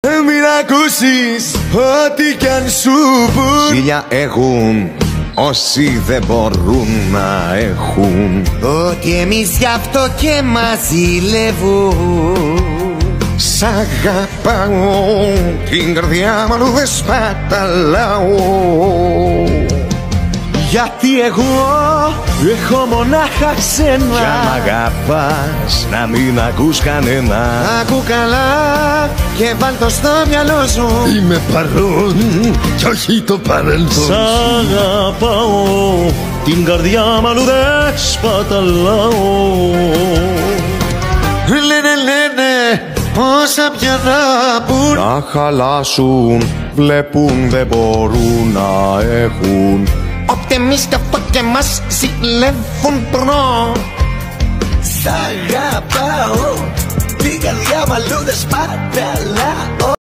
Μην ακούσεις ό,τι κι αν σου πουν. Ζήλια έχουν όσοι δεν μπορούν να έχουν. Ότι εμείς γι' αυτό και μας ζηλεύουν. Σ' αγαπάω, την καρδιά μου αλλού δεν σπαταλάω. Γιατί εγώ έχω μονάχα ξένα. Κι αν αγαπάς να μην ακούς κανένα. Άκου καλά και βάλ' το στο μυαλό σου. Είμαι παρόν κι όχι το παρελθόν. Σ' αγαπάω, την καρδιά μου αλλού δεν σπαταλάω. Λένε πόσα πια να πουν. Να χαλάσουν, βλέπουν δεν μπορούν να έχουν. Ότι εμείς γι' αυτό και μας ζηλεύουν προ. Σ' αγαπάω, την καρδιά μου αλλού δεν σπαταλάω.